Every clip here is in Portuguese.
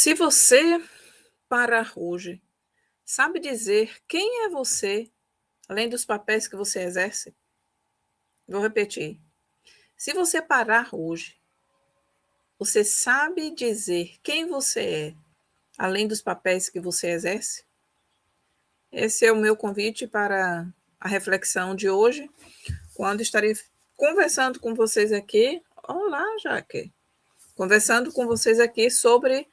Se você parar hoje, sabe dizer quem é você, além dos papéis que você exerce? Vou repetir. Se você parar hoje, você sabe dizer quem você é, além dos papéis que você exerce? Esse é o meu convite para a reflexão de hoje, quando estarei conversando com vocês aqui. Olá, Jaque. Conversando com vocês aqui sobre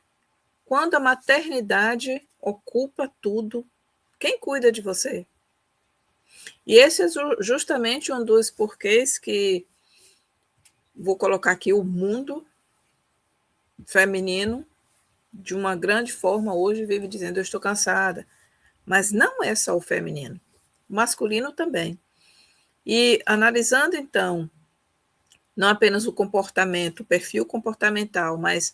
quando a maternidade ocupa tudo. Quem cuida de você? E esse é justamente um dos porquês que vou colocar aqui o mundo feminino, de uma grande forma, hoje vive dizendo: eu estou cansada. Mas não é só o feminino, o masculino também. E analisando, então, não apenas o comportamento, o perfil comportamental, mas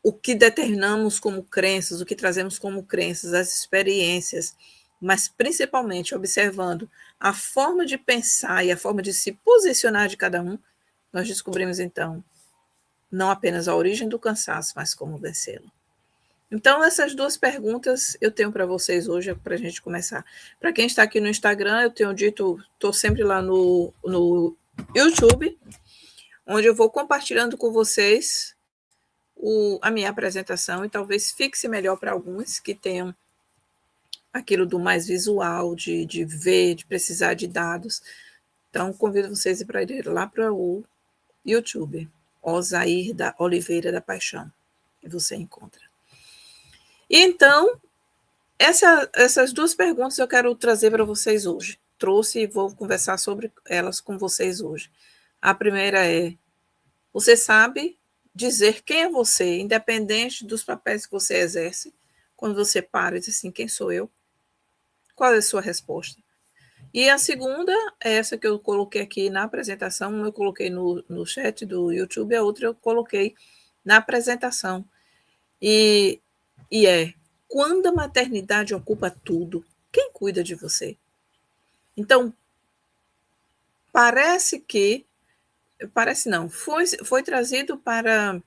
o que determinamos como crenças, o que trazemos como crenças, as experiências, mas principalmente observando a forma de pensar e a forma de se posicionar de cada um, nós descobrimos, então, não apenas a origem do cansaço, mas como vencê-lo. Então, essas duas perguntas eu tenho para vocês hoje, para a gente começar. Para quem está aqui no Instagram, eu tenho dito, estou sempre lá no YouTube, onde eu vou compartilhando com vocês a minha apresentação, e talvez fixe melhor para alguns que tenham aquilo do mais visual, de ver, de precisar de dados. Então, convido vocês para ir lá para o YouTube, Osair da Oliveira da Paixão, e você encontra. E então, essas duas perguntas eu quero trazer para vocês hoje. Trouxe e vou conversar sobre elas com vocês hoje. A primeira é: você sabe dizer quem é você, independente dos papéis que você exerce, quando você para e diz assim: quem sou eu? Qual é a sua resposta? E a segunda é essa que eu coloquei aqui na apresentação, uma eu coloquei no chat do YouTube, a outra eu coloquei na apresentação. E é: quando a maternidade ocupa tudo, quem cuida de você? Então, parece não, foi trazido para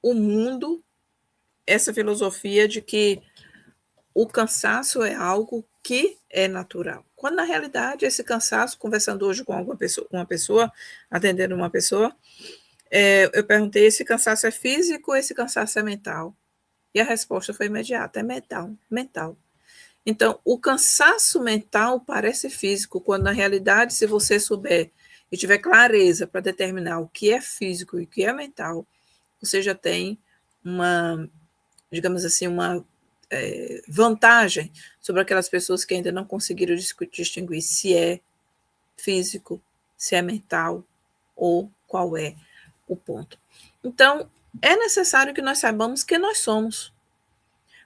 o mundo essa filosofia de que o cansaço é algo que é natural. Quando, na realidade, esse cansaço, conversando hoje com uma pessoa, atendendo uma pessoa, eu perguntei: esse cansaço é físico ou esse cansaço é mental? E a resposta foi imediata: é mental. Então, o cansaço mental parece físico, quando, na realidade, se você souber e tiver clareza para determinar o que é físico e o que é mental, você já tem uma, digamos assim, uma vantagem sobre aquelas pessoas que ainda não conseguiram distinguir se é físico, se é mental ou qual é o ponto. Então, é necessário que nós saibamos quem nós somos.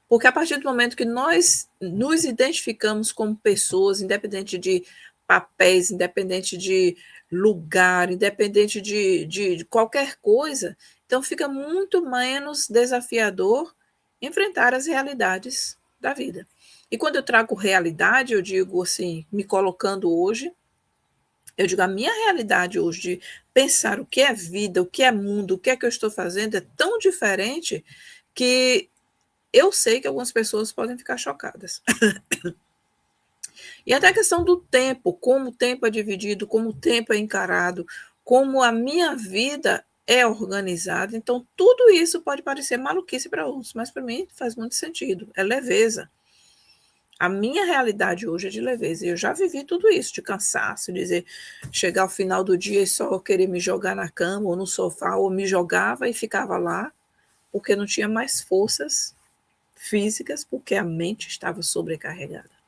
Porque a partir do momento que nós nos identificamos como pessoas, independente de papéis, independente de lugar, independente de qualquer coisa, então fica muito menos desafiador enfrentar as realidades da vida. E quando eu trago realidade, eu digo assim, me colocando hoje, eu digo: a minha realidade hoje de pensar o que é vida, o que é mundo, o que é que eu estou fazendo, é tão diferente que eu sei que algumas pessoas podem ficar chocadas. E até a questão do tempo, como o tempo é dividido, como o tempo é encarado, como a minha vida é organizada. Então, tudo isso pode parecer maluquice para outros, mas para mim faz muito sentido. É leveza. A minha realidade hoje é de leveza. Eu já vivi tudo isso, de cansaço, dizer, chegar ao final do dia e só querer me jogar na cama ou no sofá, ou me jogava e ficava lá, porque não tinha mais forças físicas, porque a mente estava sobrecarregada.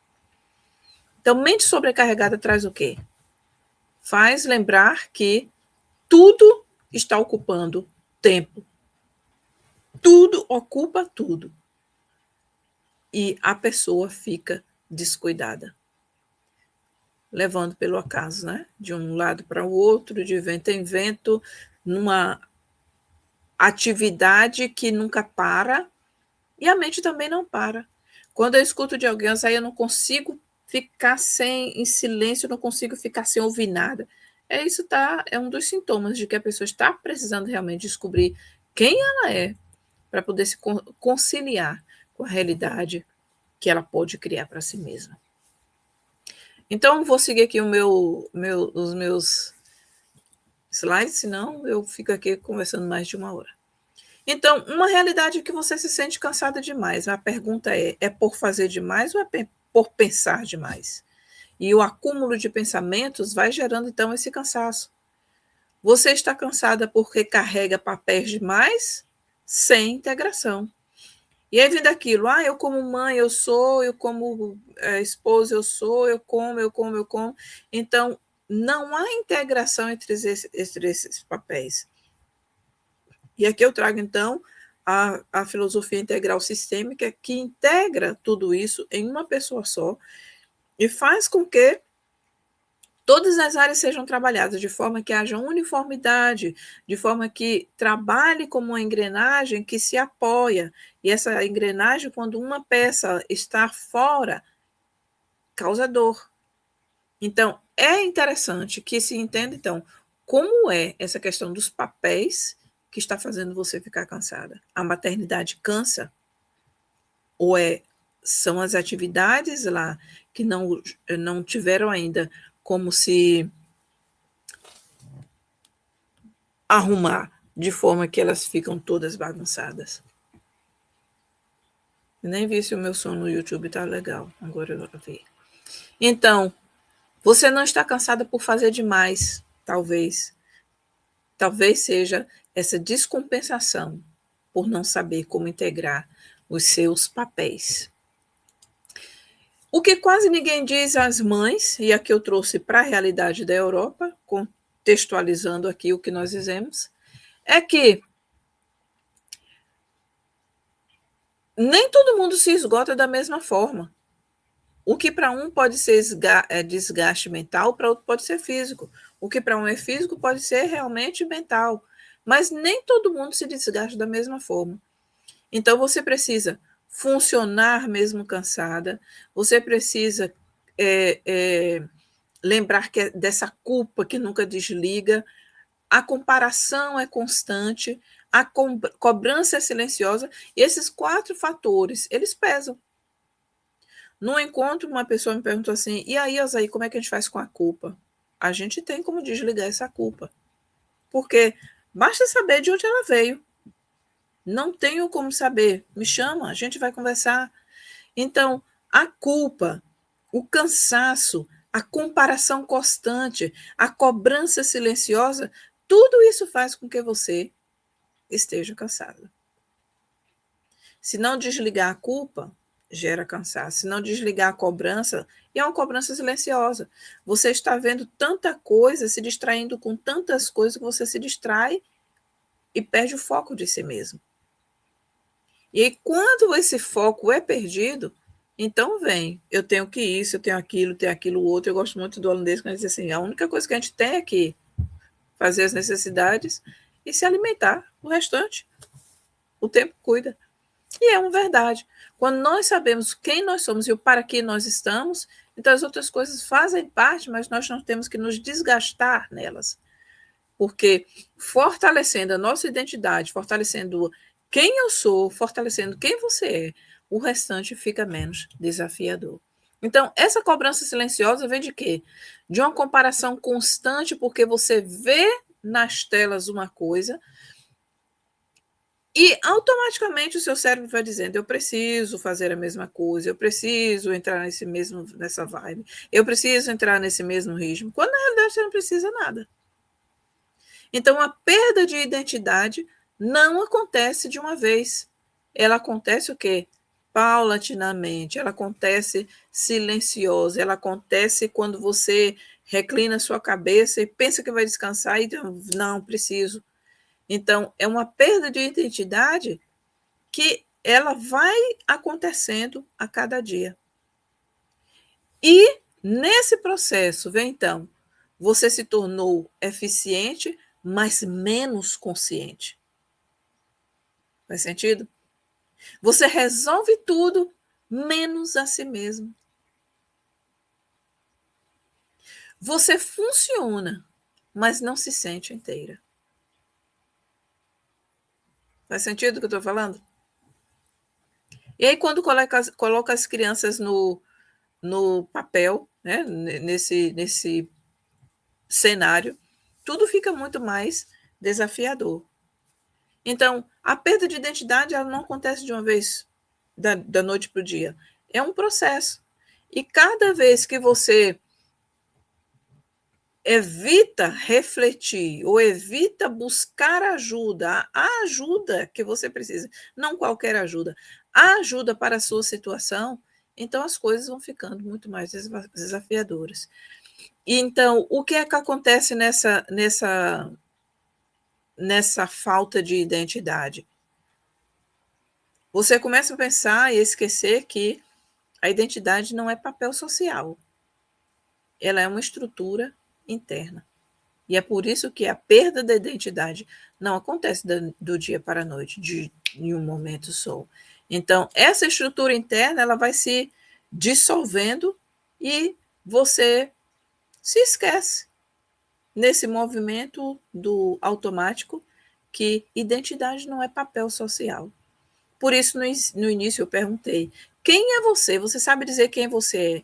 Então, mente sobrecarregada traz o quê? Faz lembrar que tudo está ocupando tempo. Tudo ocupa tudo. E a pessoa fica descuidada, levando pelo acaso, né? De um lado para o outro, de vento em vento, numa atividade que nunca para, e a mente também não para. Quando eu escuto de alguém, aí eu não consigo ficar em silêncio, eu não consigo ficar sem ouvir nada. Isso é um dos sintomas de que a pessoa está precisando realmente descobrir quem ela é, para poder se conciliar com a realidade que ela pode criar para si mesma. Então, vou seguir aqui os meus slides, senão eu fico aqui conversando mais de 1 hora. Então, uma realidade que você se sente cansada demais. A pergunta é por fazer demais ou é por pensar demais? E o acúmulo de pensamentos vai gerando, então, esse cansaço. Você está cansada porque carrega papéis demais sem integração. E aí vem daquilo, eu como mãe, eu como esposa, eu como. Então, não há integração entre esses papéis. E aqui eu trago, então, a filosofia integral sistêmica, que integra tudo isso em uma pessoa só e faz com que todas as áreas sejam trabalhadas de forma que haja uniformidade, de forma que trabalhe como uma engrenagem que se apoia. E essa engrenagem, quando uma peça está fora, causa dor. Então, é interessante que se entenda, então, como é essa questão dos papéis que está fazendo você ficar cansada. A maternidade cansa? Ou são as atividades lá que não tiveram ainda como se arrumar de forma que elas ficam todas bagunçadas? Eu nem vi se o meu som no YouTube está legal. Agora eu vi. Então, você não está cansada por fazer demais, talvez. Talvez seja essa descompensação por não saber como integrar os seus papéis. O que quase ninguém diz às mães, e aqui eu trouxe para a realidade da Europa, contextualizando aqui o que nós dizemos, é que nem todo mundo se esgota da mesma forma. O que para um pode ser desgaste mental, para outro pode ser físico. O que para um é físico pode ser realmente mental. Mas nem todo mundo se desgasta da mesma forma. Então, você precisa funcionar mesmo cansada, você precisa lembrar dessa culpa que nunca desliga, a comparação é constante, a cobrança é silenciosa, e esses 4 fatores, eles pesam. No encontro, uma pessoa me perguntou assim, e aí, Osaí, como é que a gente faz com a culpa? A gente tem como desligar essa culpa, porque basta saber de onde ela veio. Não tenho como saber, me chama, a gente vai conversar. Então, a culpa, o cansaço, a comparação constante, a cobrança silenciosa, tudo isso faz com que você esteja cansado. Se não desligar a culpa, gera cansaço. Se não desligar a cobrança, e é uma cobrança silenciosa. Você está vendo tanta coisa, se distraindo com tantas coisas que você se distrai e perde o foco de si mesmo. E aí, quando esse foco é perdido, então vem, eu tenho que isso, eu tenho aquilo outro. Eu gosto muito do holandês, quando ele diz assim, a única coisa que a gente tem é que fazer as necessidades e se alimentar. O restante, o tempo cuida. E é uma verdade. Quando nós sabemos quem nós somos e o para que nós estamos, então as outras coisas fazem parte, mas nós não temos que nos desgastar nelas. Porque fortalecendo a nossa identidade, fortalecendo quem eu sou, fortalecendo quem você é, o restante fica menos desafiador. Então, essa cobrança silenciosa vem de quê? De uma comparação constante, porque você vê nas telas uma coisa e automaticamente o seu cérebro vai dizendo, eu preciso fazer a mesma coisa, eu preciso entrar nessa vibe, eu preciso entrar nesse mesmo ritmo, quando na realidade você não precisa nada. Então, a perda de identidade não acontece de uma vez. Ela acontece o quê? Paulatinamente, ela acontece silenciosa, ela acontece quando você reclina sua cabeça e pensa que vai descansar e não, preciso. Então, é uma perda de identidade que ela vai acontecendo a cada dia. E nesse processo, vem então, você se tornou eficiente, mas menos consciente. Faz sentido? Você resolve tudo, menos a si mesmo. Você funciona, mas não se sente inteira. Faz sentido o que eu estou falando? E aí, quando coloca as crianças no papel, né, nesse cenário, tudo fica muito mais desafiador. Então, a perda de identidade ela não acontece de uma vez da noite para o dia. É um processo. E cada vez que você evita refletir ou evita buscar ajuda, a ajuda que você precisa, não qualquer ajuda, a ajuda para a sua situação, então as coisas vão ficando muito mais desafiadoras. E então, o que é que acontece nessa falta de identidade? Você começa a pensar e esquecer que a identidade não é papel social, ela é uma estrutura interna. E é por isso que a perda da identidade não acontece do dia para a noite, em um momento só. Então, essa estrutura interna ela vai se dissolvendo e você se esquece nesse movimento do automático que identidade não é papel social. Por isso, no início, eu perguntei: quem é você? Você sabe dizer quem você é?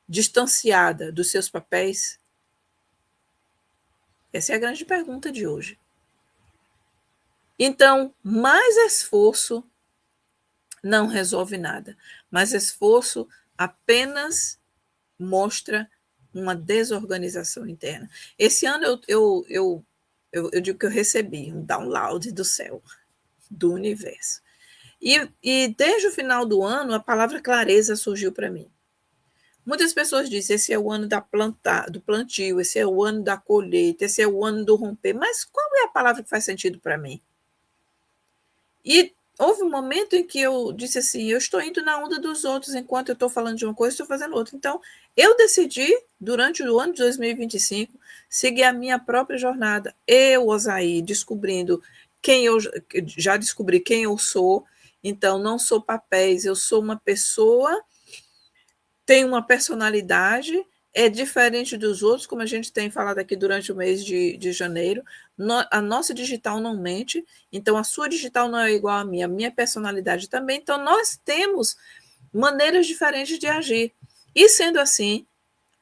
Distanciada dos seus papéis? Essa é a grande pergunta de hoje. Então, mais esforço não resolve nada. Mais esforço apenas mostra uma desorganização interna. Esse ano eu digo que eu recebi um download do céu, do universo. E desde o final do ano, a palavra clareza surgiu para mim. Muitas pessoas dizem, esse é o ano do plantio, esse é o ano da colheita, esse é o ano do romper. Mas qual é a palavra que faz sentido para mim? E houve um momento em que eu disse assim, eu estou indo na onda dos outros, enquanto eu estou falando de uma coisa, estou fazendo outra. Então, eu decidi, durante o ano de 2025, seguir a minha própria jornada. Eu, Osaí, descobrindo quem eu já descobri quem eu sou. Então, não sou papéis, eu sou uma pessoa, tenho uma personalidade, é diferente dos outros, como a gente tem falado aqui durante o mês de janeiro. A nossa digital não mente, então a sua digital não é igual à minha, a minha personalidade também. Então, nós temos maneiras diferentes de agir. E sendo assim,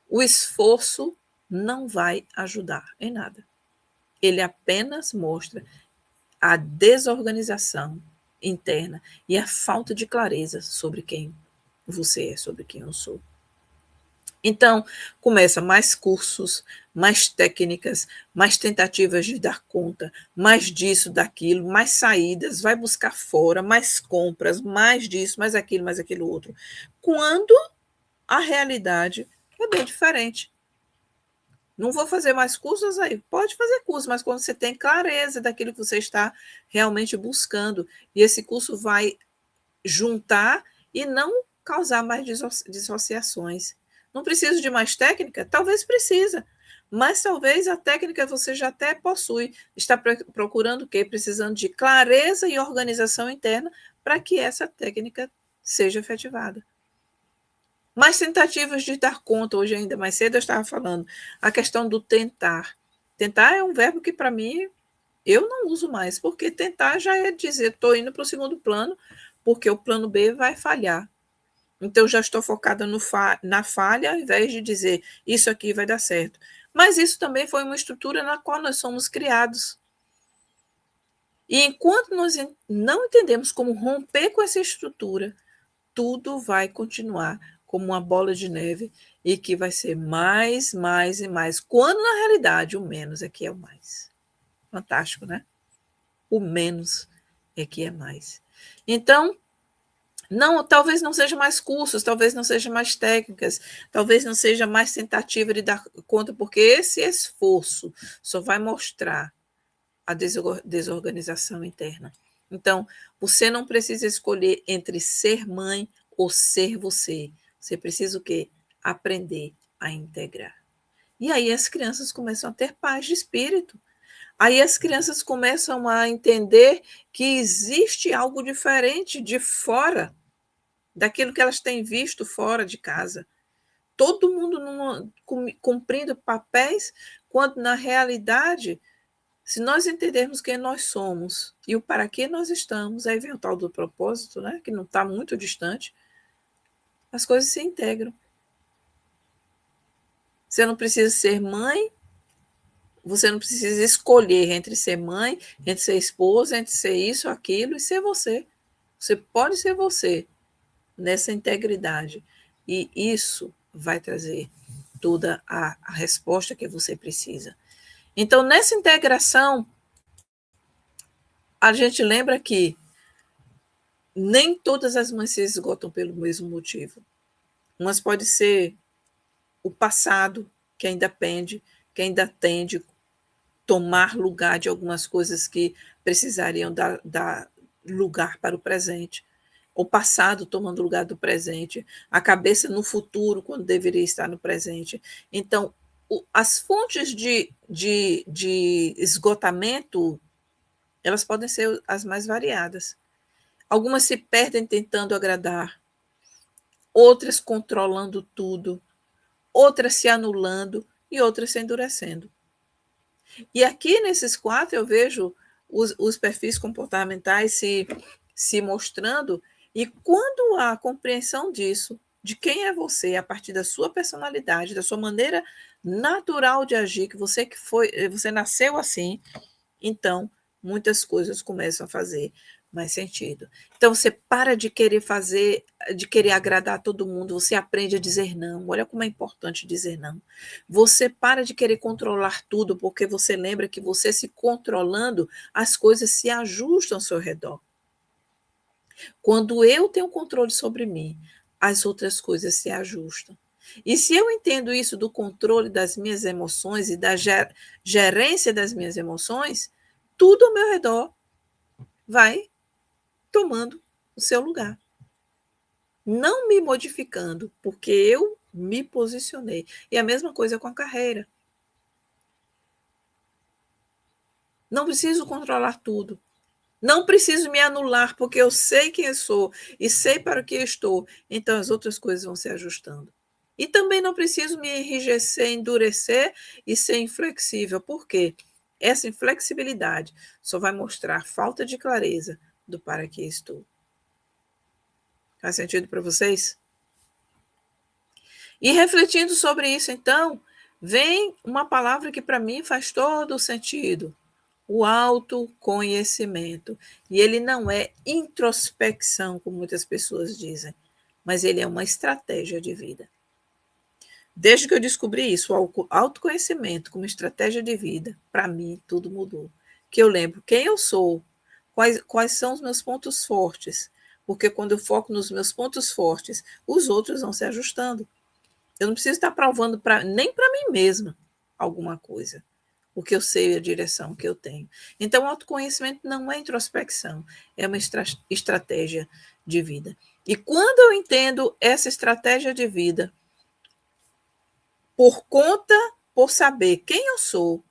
o esforço não vai ajudar em nada. Ele apenas mostra a desorganização interna e a falta de clareza sobre quem você é, sobre quem eu sou. Então, começa mais cursos, mais técnicas, mais tentativas de dar conta, mais disso, daquilo, mais saídas, vai buscar fora, mais compras, mais disso, mais aquilo outro. Quando a realidade é bem diferente. Não vou fazer mais cursos aí. Pode fazer curso, mas quando você tem clareza daquilo que você está realmente buscando, e esse curso vai juntar e não causar mais dissociações. Não preciso de mais técnica? Talvez precisa, mas talvez a técnica você já até possui. Está procurando o quê? Precisando de clareza e organização interna para que essa técnica seja efetivada. Mais tentativas de dar conta, hoje ainda mais cedo eu estava falando, a questão do tentar. Tentar é um verbo que, para mim, eu não uso mais, porque tentar já é dizer, estou indo para o segundo plano, porque o plano B vai falhar. Então, já estou focada na falha, ao invés de dizer, isso aqui vai dar certo. Mas isso também foi uma estrutura na qual nós somos criados. E enquanto nós não entendemos como romper com essa estrutura, tudo vai continuar como uma bola de neve e que vai ser mais, mais e mais. Quando, na realidade, o menos é que é o mais. Fantástico, né? O menos é que é mais. Então, não, talvez não seja mais cursos, talvez não seja mais técnicas, talvez não seja mais tentativa de dar conta, porque esse esforço só vai mostrar a desorganização interna. Então, você não precisa escolher entre ser mãe ou ser você. Você precisa o quê? Aprender a integrar. E aí as crianças começam a ter paz de espírito. Aí as crianças começam a entender que existe algo diferente de fora daquilo que elas têm visto fora de casa. Todo mundo cumprindo papéis, quando na realidade Se nós entendermos quem nós somos e o para que nós estamos, aí vem o tal do propósito, né, que não está muito distante, as coisas se integram. Você não precisa ser mãe, você não precisa escolher entre ser mãe, entre ser esposa, entre ser isso, aquilo e ser você. Você pode ser você nessa integridade. E isso vai trazer toda a resposta que você precisa. Então, nessa integração, a gente lembra que nem todas as mães se esgotam pelo mesmo motivo. Umas pode ser o passado, que ainda pende, que ainda tende tomar lugar de algumas coisas que precisariam dar lugar para o presente. O passado tomando lugar do presente, a cabeça no futuro, quando deveria estar no presente. Então, as fontes de esgotamento, elas podem ser as mais variadas. Algumas se perdem tentando agradar, outras controlando tudo, outras se anulando e outras se endurecendo. E aqui nesses 4 eu vejo os perfis comportamentais se mostrando, e quando há compreensão disso, de quem é você, a partir da sua personalidade, da sua maneira natural de agir, que você nasceu assim, então muitas coisas começam a fazer mais sentido. Então você para de querer fazer, de querer agradar todo mundo, você aprende a dizer não. Olha como é importante dizer não. Você para de querer controlar tudo, porque você lembra que você se controlando, as coisas se ajustam ao seu redor. Quando eu tenho controle sobre mim, as outras coisas se ajustam. E se eu entendo isso do controle das minhas emoções e da gerência das minhas emoções, tudo ao meu redor vai tomando o seu lugar. Não me modificando, porque eu me posicionei. E a mesma coisa com a carreira. Não preciso controlar tudo. Não preciso me anular, porque eu sei quem eu sou e sei para o que eu estou. Então as outras coisas vão se ajustando. E também não preciso me enrijecer, endurecer e ser inflexível. Por quê? Essa inflexibilidade só vai mostrar falta de clareza do para que estou. Faz sentido para vocês? E refletindo sobre isso, então, vem uma palavra que para mim faz todo o sentido: o autoconhecimento. E ele não é introspecção, como muitas pessoas dizem, mas ele é uma estratégia de vida. Desde que eu descobri isso, o autoconhecimento como estratégia de vida, para mim tudo mudou. Que eu lembro quem eu sou, quais são os meus pontos fortes, porque quando eu foco nos meus pontos fortes, os outros vão se ajustando. Eu não preciso estar provando nem para mim mesma alguma coisa, porque eu sei a direção que eu tenho. Então, o autoconhecimento não é introspecção, é uma estratégia de vida. E quando eu entendo essa estratégia de vida, por saber quem eu sou,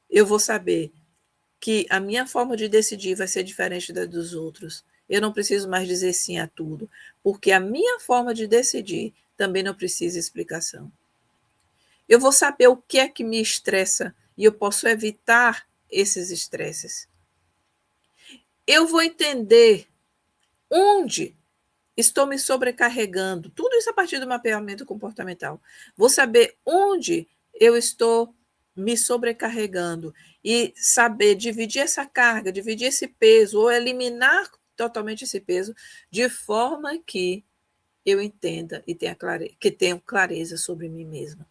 eu vou saber que a minha forma de decidir vai ser diferente da dos outros. Eu não preciso mais dizer sim a tudo, porque a minha forma de decidir também não precisa explicação. Eu vou saber o que é que me estressa e eu posso evitar esses estresses. Eu vou entender onde estou me sobrecarregando. Tudo isso a partir do mapeamento comportamental. Vou saber onde eu estou me sobrecarregando e saber dividir essa carga, dividir esse peso ou eliminar totalmente esse peso de forma que eu entenda e que tenha clareza sobre mim mesma.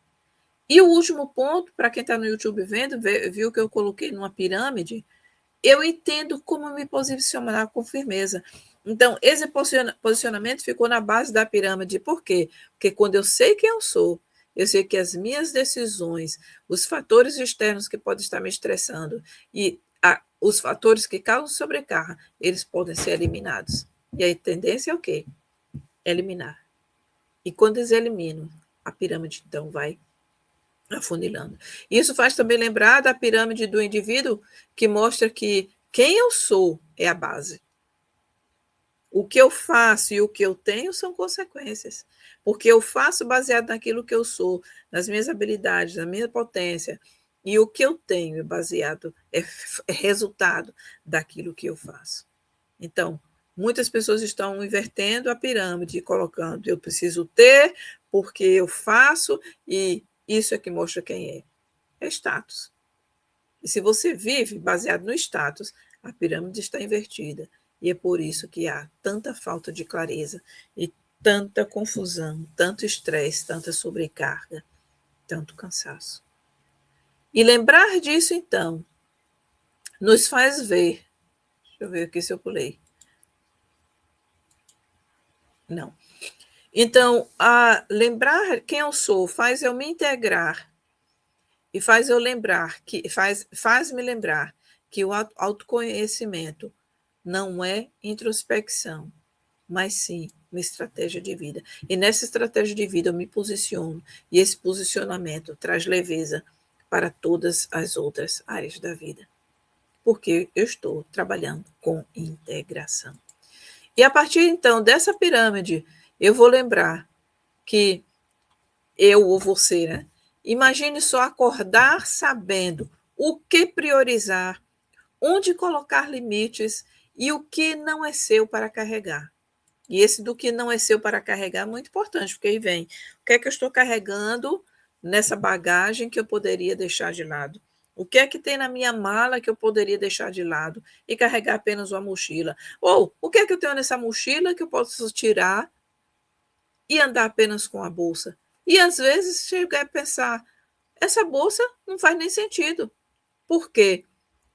E o último ponto, para quem está no YouTube vendo, viu que eu coloquei numa pirâmide, eu entendo como me posicionar com firmeza. Então, esse posicionamento ficou na base da pirâmide. Por quê? Porque quando eu sei quem eu sou, eu sei que as minhas decisões, os fatores externos que podem estar me estressando e os fatores que causam sobrecarga, eles podem ser eliminados. E a tendência é o quê? Eliminar. E quando eles eliminam, a pirâmide, então, vai afunilando. Isso faz também lembrar da pirâmide do indivíduo, que mostra que quem eu sou é a base. O que eu faço e o que eu tenho são consequências, porque eu faço baseado naquilo que eu sou, nas minhas habilidades, na minha potência, E o que eu tenho é baseado, é resultado daquilo que eu faço. Então, muitas pessoas estão invertendo a pirâmide, colocando eu preciso ter, porque eu faço, e isso é que mostra quem é. É status. E se você vive baseado no status, a pirâmide está invertida. E é por isso que há tanta falta de clareza e tanta confusão, tanto estresse, tanta sobrecarga, tanto cansaço. E lembrar disso, então, nos faz ver. Deixa eu ver aqui se eu pulei. Não. Então, lembrar quem eu sou faz eu me integrar e faz eu lembrar que faz-me lembrar que o autoconhecimento não é introspecção, mas sim uma estratégia de vida. E nessa estratégia de vida eu me posiciono, e esse posicionamento traz leveza para todas as outras áreas da vida, porque eu estou trabalhando com integração. E a partir então dessa pirâmide, eu vou lembrar que eu ou você, né? Imagine só acordar sabendo o que priorizar, onde colocar limites e o que não é seu para carregar. E esse do que não é seu para carregar é muito importante, porque aí vem o que é que eu estou carregando nessa bagagem que eu poderia deixar de lado. O que é que tem na minha mala que eu poderia deixar de lado e carregar apenas uma mochila? Ou o que é que eu tenho nessa mochila que eu posso tirar e andar apenas com a bolsa? E às vezes chegar a pensar, essa bolsa não faz nem sentido. Por quê?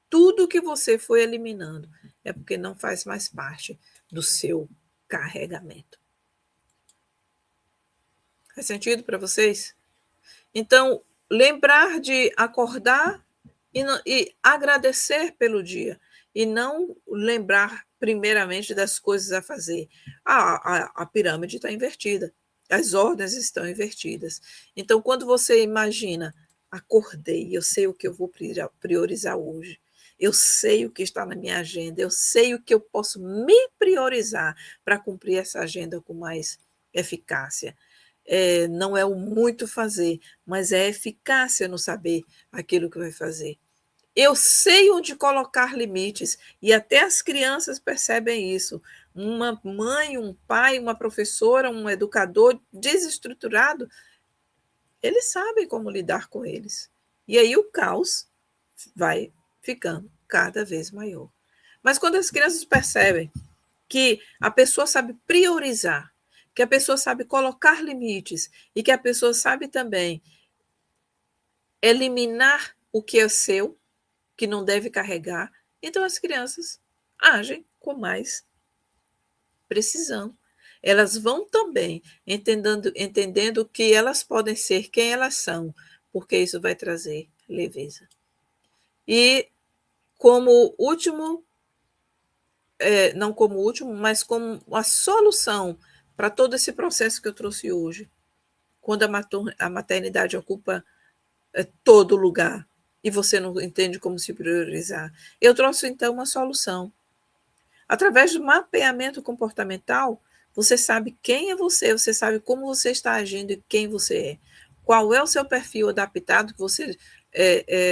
Tudo que você foi eliminando é porque não faz mais parte do seu carregamento. Faz sentido para vocês? Então, lembrar de acordar e agradecer pelo dia, e não lembrar primeiramente das coisas a fazer. A pirâmide está invertida, as ordens estão invertidas. Então, quando você imagina, acordei, eu sei o que eu vou priorizar hoje, eu sei o que está na minha agenda, eu sei o que eu posso me priorizar para cumprir essa agenda com mais eficácia. Não é o muito fazer, mas é a eficácia no saber aquilo que vai fazer. Eu sei onde colocar limites, e até as crianças percebem isso. Uma mãe, um pai, uma professora, um educador desestruturado, eles sabem como lidar com eles. E aí o caos vai ficando cada vez maior. Mas quando as crianças percebem que a pessoa sabe priorizar, que a pessoa sabe colocar limites e que a pessoa sabe também eliminar o que é seu, que não deve carregar, então as crianças agem com mais precisão. Elas vão também entendendo que elas podem ser quem elas são, porque isso vai trazer leveza. E como último, não como último, mas como a solução para todo esse processo que eu trouxe hoje, quando a maternidade ocupa todo lugar e você não entende como se priorizar, eu trouxe então uma solução. Através do mapeamento comportamental, você sabe quem é você, você sabe como você está agindo e quem você é. Qual é o seu perfil adaptado que você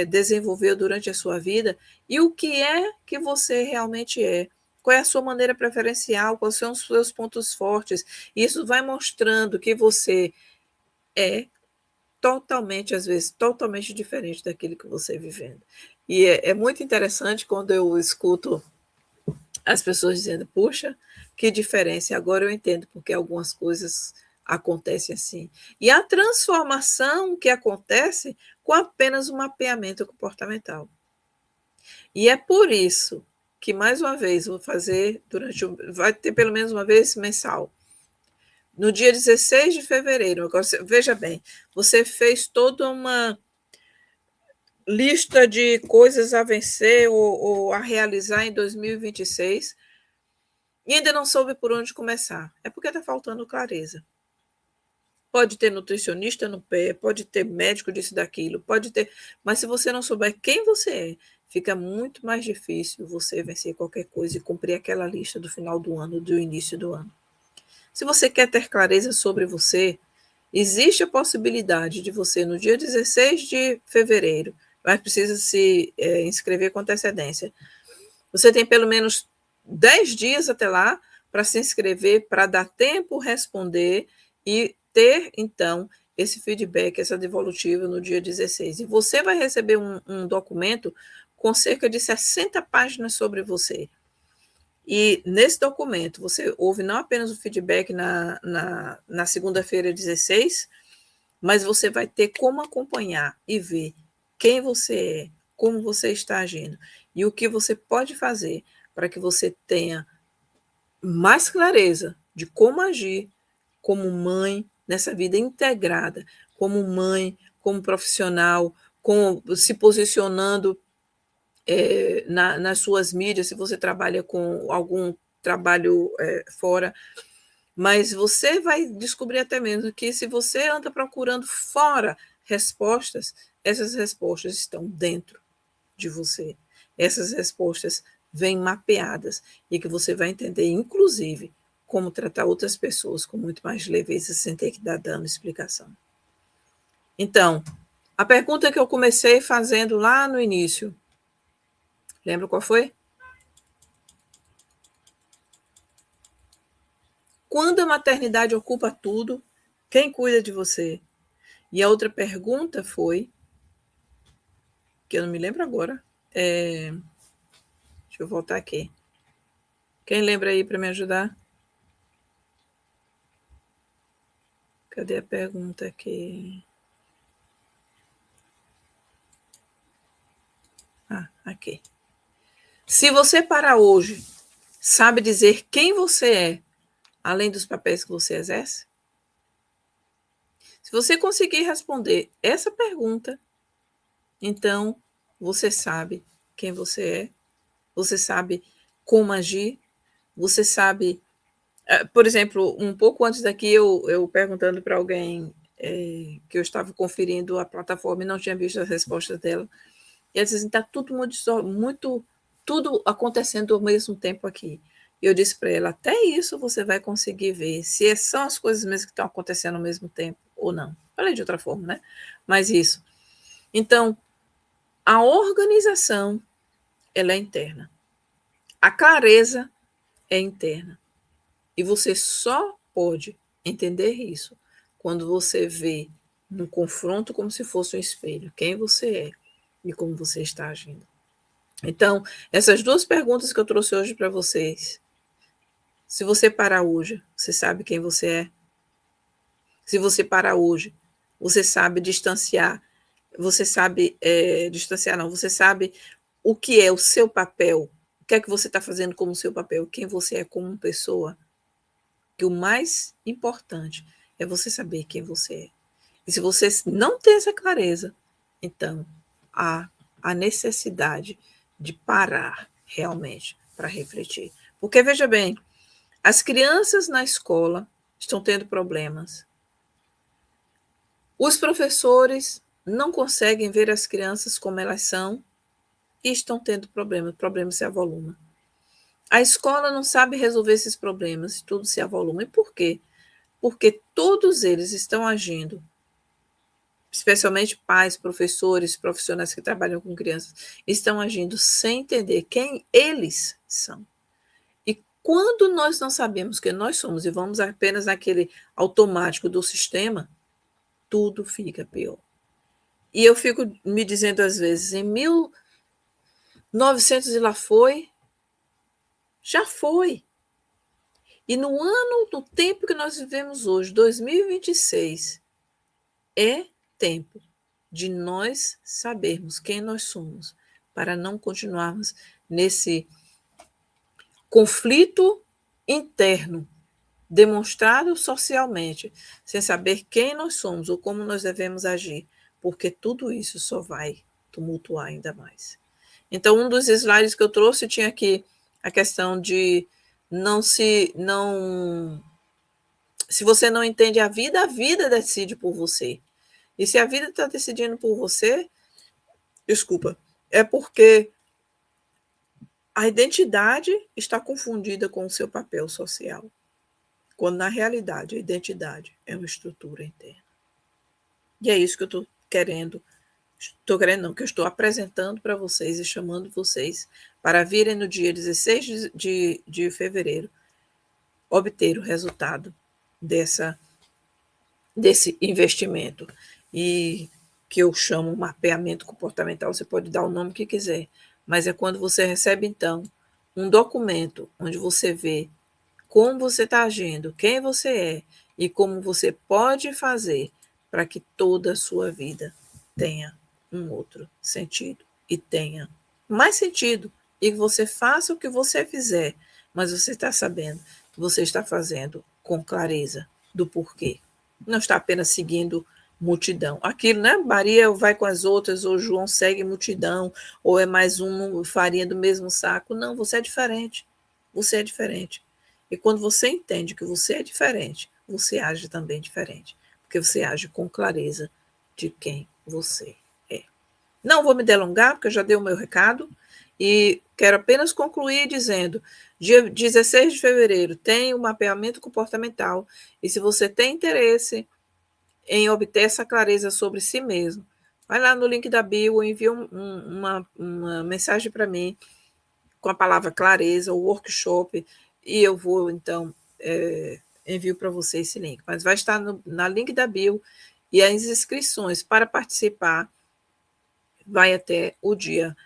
desenvolveu durante a sua vida e o que é que você realmente é. Qual é a sua maneira preferencial, quais são os seus pontos fortes. Isso vai mostrando que você é totalmente, às vezes, totalmente diferente daquilo que você vivendo. E é muito interessante quando eu escuto as pessoas dizendo, puxa, que diferença, agora eu entendo porque algumas coisas acontecem assim. E a transformação que acontece com apenas um mapeamento comportamental. E é por isso que, mais uma vez, vou fazer vai ter pelo menos uma vez mensal. No dia 16 de fevereiro, agora, veja bem, você fez toda uma lista de coisas a vencer ou a realizar em 2026 e ainda não soube por onde começar. É porque está faltando clareza. Pode ter nutricionista no pé, pode ter médico disso daquilo, pode ter, mas se você não souber quem você é, fica muito mais difícil você vencer qualquer coisa e cumprir aquela lista do final do ano, do início do ano. Se você quer ter clareza sobre você, existe a possibilidade de você, no dia 16 de fevereiro, mas precisa se inscrever com antecedência. Você tem pelo menos 10 dias até lá para se inscrever, para dar tempo, responder e ter, então, esse feedback, essa devolutiva no dia 16. E você vai receber um documento com cerca de 60 páginas sobre você. E nesse documento, você ouve não apenas o feedback na segunda-feira 16, mas você vai ter como acompanhar e ver quem você é, como você está agindo e o que você pode fazer para que você tenha mais clareza de como agir como mãe nessa vida integrada, como mãe, como profissional, se posicionando nas suas mídias, se você trabalha com algum trabalho fora, mas você vai descobrir até mesmo que se você anda procurando fora respostas, essas respostas estão dentro de você. Essas respostas vêm mapeadas e que você vai entender, inclusive, como tratar outras pessoas com muito mais leveza sem ter que dar dando explicação. Então, a pergunta que eu comecei fazendo lá no início, lembra qual foi? Quando a maternidade ocupa tudo, quem cuida de você? E a outra pergunta foi, que eu não me lembro agora, deixa eu voltar aqui. Quem lembra aí para me ajudar? Cadê a pergunta aqui? Aqui. Se você parar hoje, sabe dizer quem você é, além dos papéis que você exerce? Se você conseguir responder essa pergunta, então você sabe quem você é, você sabe como agir, você sabe. Por exemplo, um pouco antes daqui, eu perguntando para alguém que eu estava conferindo a plataforma e não tinha visto as respostas dela, e ela disse assim, está tudo muito, tudo acontecendo ao mesmo tempo aqui. Eu disse para ela, até isso você vai conseguir ver se são as coisas mesmo que estão acontecendo ao mesmo tempo ou não. Falei de outra forma, né? Mas isso. Então, a organização, ela é interna. A clareza é interna. E você só pode entender isso quando você vê no confronto como se fosse um espelho quem você é e como você está agindo. Então, essas duas perguntas que eu trouxe hoje para vocês. Se você parar hoje, você sabe quem você é? Se você parar hoje, você sabe distanciar, você sabe distanciar não, você sabe o que é o seu papel, o que é que você está fazendo como seu papel, quem você é como pessoa, que o mais importante é você saber quem você é. E se você não tem essa clareza, então há a necessidade de parar realmente para refletir. Porque, veja bem, as crianças na escola estão tendo problemas. Os professores não conseguem ver as crianças como elas são e estão tendo problemas. O problema se avoluma. A escola não sabe resolver esses problemas, tudo se avoluma. E por quê? Porque todos eles estão agindo, especialmente pais, professores, profissionais que trabalham com crianças, estão agindo sem entender quem eles são. E quando nós não sabemos quem nós somos e vamos apenas naquele automático do sistema, tudo fica pior. E eu fico me dizendo às vezes, em 1900 e lá foi, já foi. E no tempo que nós vivemos hoje, 2026, é tempo de nós sabermos quem nós somos, para não continuarmos nesse conflito interno, demonstrado socialmente, sem saber quem nós somos ou como nós devemos agir, porque tudo isso só vai tumultuar ainda mais. Então, um dos slides que eu trouxe tinha aqui a questão de se você não entende a vida decide por você. E se a vida está decidindo por você, desculpa, é porque a identidade está confundida com o seu papel social, quando na realidade a identidade é uma estrutura interna. E é isso que eu estou querendo estou querendo não, que eu estou apresentando para vocês e chamando vocês para virem no dia 16 de fevereiro obter o resultado desse investimento. E que eu chamo mapeamento comportamental, você pode dar o nome que quiser, mas é quando você recebe, então, um documento onde você vê como você está agindo, quem você é e como você pode fazer para que toda a sua vida tenha um outro sentido e tenha mais sentido e que você faça o que você fizer, mas você está sabendo que você está fazendo com clareza do porquê. Não está apenas seguindo multidão. Aquilo, né? Maria vai com as outras, ou João segue multidão, ou é mais um farinha do mesmo saco. Não, você é diferente. Você é diferente. E quando você entende que você é diferente, você age também diferente. Porque você age com clareza de quem você é. Não vou me delongar, porque eu já dei o meu recado. E quero apenas concluir dizendo: dia 16 de fevereiro tem o mapeamento comportamental. E se você tem interesse em obter essa clareza sobre si mesmo, vai lá no link da bio, envia uma mensagem para mim com a palavra clareza, o workshop, e eu vou, então, envio para você esse link. Mas vai estar na link da bio, e as inscrições para participar vai até o dia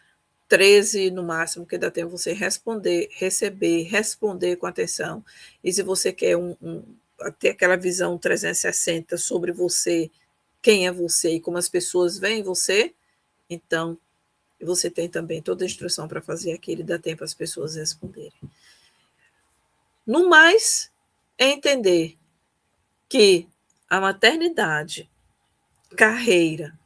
13 no máximo, que dá tempo você responder com atenção. E se você quer ter aquela visão 360 sobre você, quem é você e como as pessoas veem você, então você tem também toda a instrução para fazer aquilo e dá tempo as pessoas responderem. No mais, é entender que a maternidade, carreira,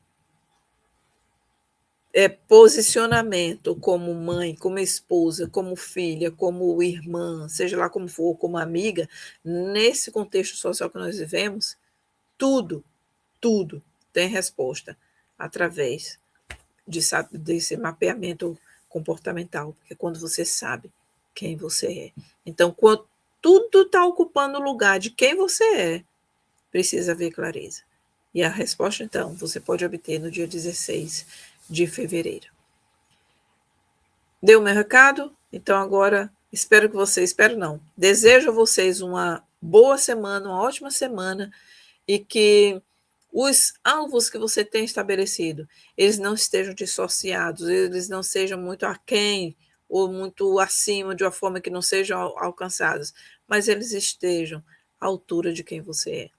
posicionamento como mãe, como esposa, como filha, como irmã, seja lá como for, como amiga, nesse contexto social que nós vivemos, tudo tem resposta através desse mapeamento comportamental, porque é quando você sabe quem você é. Então, quando tudo está ocupando o lugar de quem você é, precisa haver clareza. E a resposta, então, você pode obter no dia 16 de fevereiro. Deu o meu recado? Então, agora, desejo a vocês uma boa semana, uma ótima semana, e que os alvos que você tem estabelecido, eles não estejam dissociados, eles não sejam muito aquém ou muito acima, de uma forma que não sejam alcançados, mas eles estejam à altura de quem você é.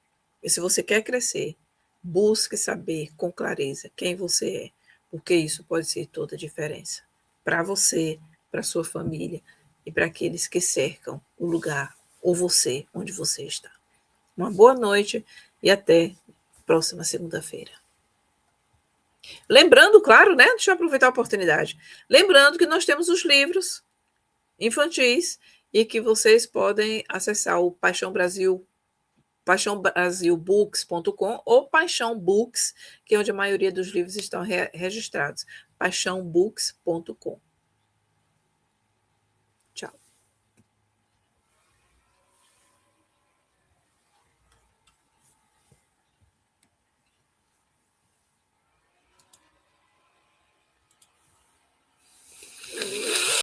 E se você quer crescer, busque saber com clareza quem você é, porque isso pode ser toda a diferença para você, para sua família e para aqueles que cercam o lugar ou você onde você está. Uma boa noite e até próxima segunda-feira. Lembrando, claro, né? Deixa eu aproveitar a oportunidade. Lembrando que nós temos os livros infantis e que vocês podem acessar o paixãobrasilbooks.com ou Paixão Books, que é onde a maioria dos livros estão registrados. paixãobooks.com.